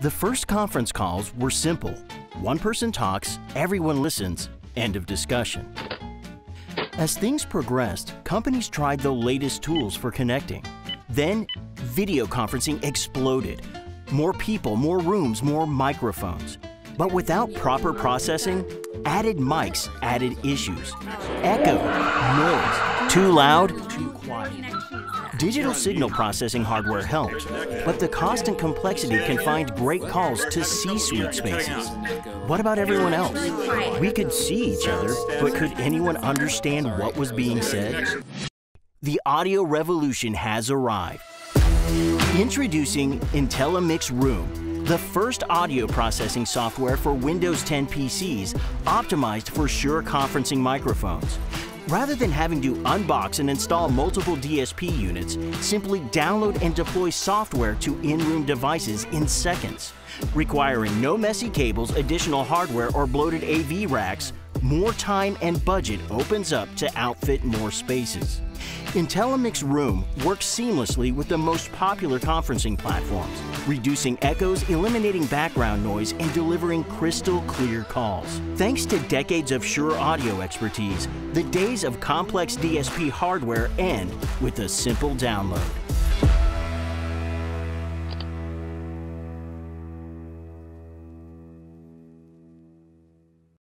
The first conference calls were simple. One person talks, everyone listens, end of discussion. As things progressed, companies tried the latest tools for connecting. Then, video conferencing exploded. More people, more rooms, more microphones. But without proper processing, added mics added issues. Echo, noise, too loud, too quiet. Digital signal processing hardware helped, but the cost and complexity confined great calls to C-suite spaces. What about everyone else? We could see each other, but could anyone understand what was being said? The audio revolution has arrived. Introducing IntelliMix Room, the first audio processing software for Windows 10 PCs optimized for Shure Konferenzmikrofone microphones. Rather than having to unbox and install multiple DSP units, simply download and deploy software to in-room devices in seconds. Requiring no messy cables, additional hardware, or bloated AV racks, more time and budget opens up to outfit more spaces. IntelliMix Room works seamlessly with the most popular conferencing platforms, reducing echoes, eliminating background noise, and delivering crystal clear calls. Thanks to decades of Shure audio expertise, the days of complex DSP hardware end with a simple download.